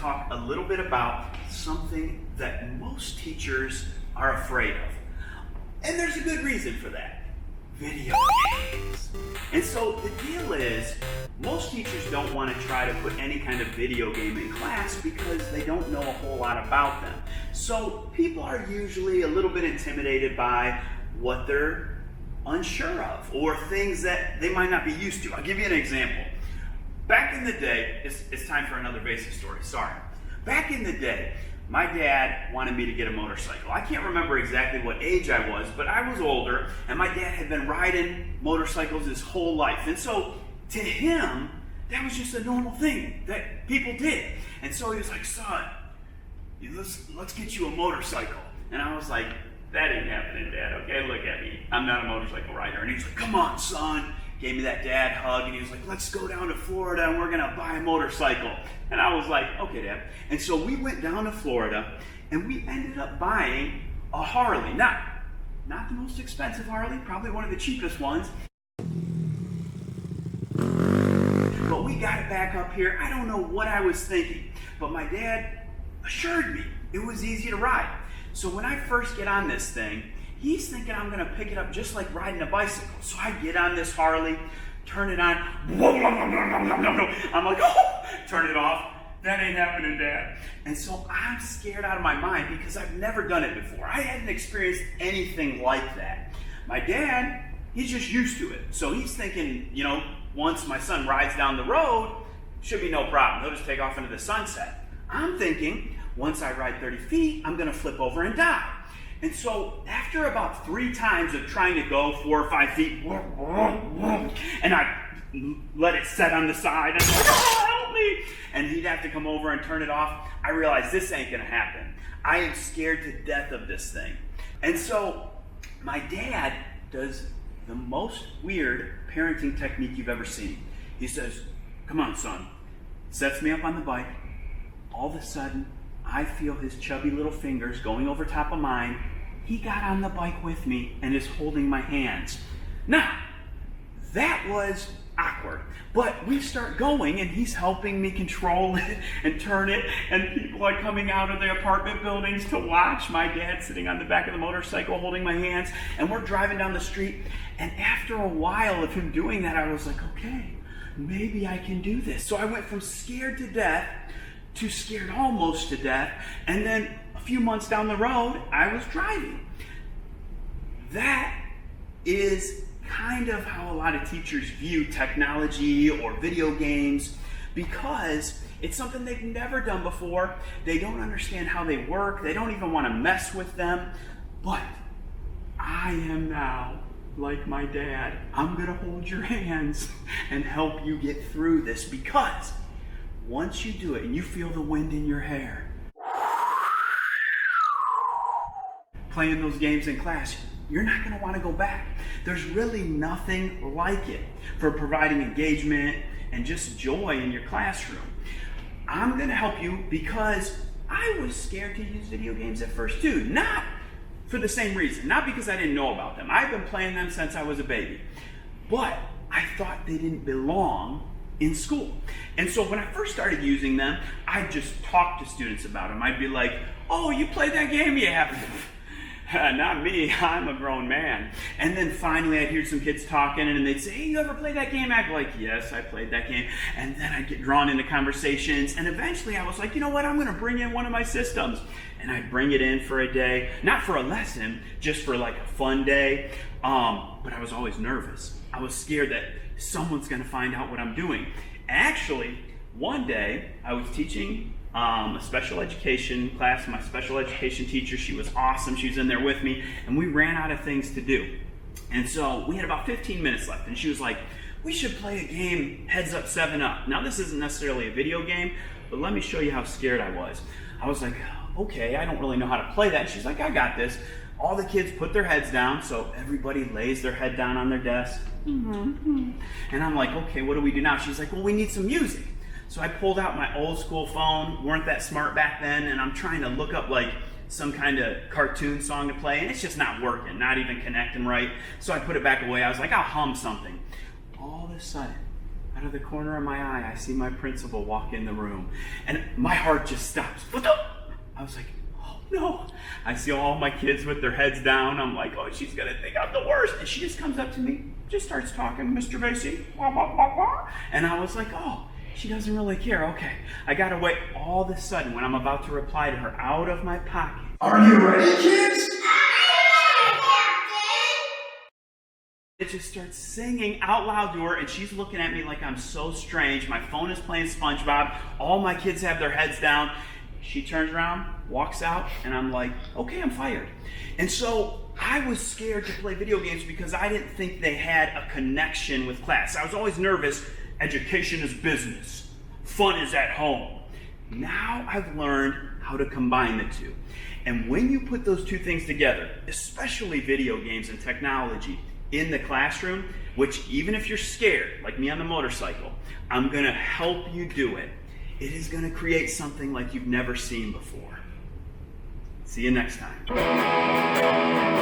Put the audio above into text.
talk a little bit about something that most teachers are afraid of. And there's a good reason for that. Video games. And so the deal is, most teachers don't want to try to put any kind of video game in class because they don't know a whole lot about them. So people are usually a little bit intimidated by what they're unsure of or things that they might not be used to. I'll give you an example. Back in the day, it's time for another basic story, sorry. Back in the day, my dad wanted me to get a motorcycle. I can't remember exactly what age I was, but I was older, and my dad had been riding motorcycles his whole life. And so, to him, that was just a normal thing that people did. And so he was like, son, let's get you a motorcycle. And I was like, that ain't happening, Dad, okay? Look at me. I'm not a motorcycle rider. And he's like, come on, son. Gave me that dad hug, and he was like, let's go down to Florida and we're gonna buy a motorcycle. And I was like, okay, Dad. And so we went down to Florida and we ended up buying a Harley. Not the most expensive Harley, probably one of the cheapest ones. But we got it back up here. I don't know what I was thinking, but my dad assured me it was easy to ride. So when I first get on this thing, he's thinking I'm gonna pick it up just like riding a bicycle. So I get on this Harley, turn it on, I'm like, oh, turn it off. That ain't happening, Dad. And so I'm scared out of my mind because I've never done it before. I hadn't experienced anything like that. My dad, he's just used to it. So he's thinking, once my son rides down the road, should be no problem. He'll just take off into the sunset. I'm thinking, once I ride 30 feet, I'm gonna flip over and die. And so after about 3 times of trying to go 4 or 5 feet, and I let it set on the side, and I'm like, oh, help me! And he'd have to come over and turn it off. I realized this ain't gonna happen. I am scared to death of this thing. And so my dad does the most weird parenting technique you've ever seen. He says, come on, son. Sets me up on the bike. All of a sudden, I feel his chubby little fingers going over top of mine. He got on the bike with me and is holding my hands. Now, that was awkward. But we start going and he's helping me control it and turn it, and people are coming out of their apartment buildings to watch my dad sitting on the back of the motorcycle holding my hands, and we're driving down the street, and after a while of him doing that, I was like, okay, maybe I can do this. So I went from scared to death to scared almost to death, and then a few months down the road, I was driving. That is kind of how a lot of teachers view technology or video games, because it's something they've never done before. They don't understand how they work. They don't even want to mess with them. But I am now like my dad. I'm going to hold your hands and help you get through this, because once you do it and you feel the wind in your hair, playing those games in class, you're not going to want to go back. There's really nothing like it for providing engagement and just joy in your classroom. I'm going to help you because I was scared to use video games at first too. Not for the same reason. Not because I didn't know about them. I've been playing them since I was a baby. But I thought they didn't belong in school. And so when I first started using them, I'd just talk to students about them. I'd be like, oh, you played that game? Yeah. Not me, I'm a grown man. And then finally I'd hear some kids talking and they'd say, hey, you ever played that game? I'd be like, yes, I played that game. And then I'd get drawn into conversations, and eventually I was like, you know what, I'm gonna bring in one of my systems. And I'd bring it in for a day, not for a lesson, just for like a fun day. But I was always nervous. I was scared that someone's gonna find out what I'm doing. Actually, one day I was teaching a special education class. My special education teacher, she was awesome. She was in there with me, and we ran out of things to do. And so we had about 15 minutes left, and she was like, we should play a game, Heads Up, 7 Up. Now, this isn't necessarily a video game, but let me show you how scared I was. I was like, okay, I don't really know how to play that. And she's like, I got this. All the kids put their heads down, so everybody lays their head down on their desk. And I'm like, okay, what do we do now? She's like, well, we need some music. So I pulled out my old school phone, weren't that smart back then, and I'm trying to look up like some kind of cartoon song to play, and it's just not working, not even connecting right. So I put it back away. I was like, I'll hum something. All of a sudden, out of the corner of my eye, I see my principal walk in the room, and my heart just stops. I was like, oh no. I see all my kids with their heads down. I'm like, oh, she's gonna think I'm the worst. And she just comes up to me, just starts talking, Mr. Vasi, and I was like, oh, she doesn't really care. Okay, I gotta wait. All of a sudden, when I'm about to reply to her, out of my pocket, are you ready, kids? it just starts singing out loud to her, and she's looking at me like I'm so strange. My phone is playing SpongeBob. All my kids have their heads down. She turns around, walks out, and I'm like, okay, I'm fired. And so I was scared to play video games because I didn't think they had a connection with class. I was always nervous. Education is business. Fun is at home. Now I've learned how to combine the two. And when you put those two things together, especially video games and technology, in the classroom, which even if you're scared, like me on the motorcycle, I'm gonna help you do it. It is gonna create something like you've never seen before. See you next time.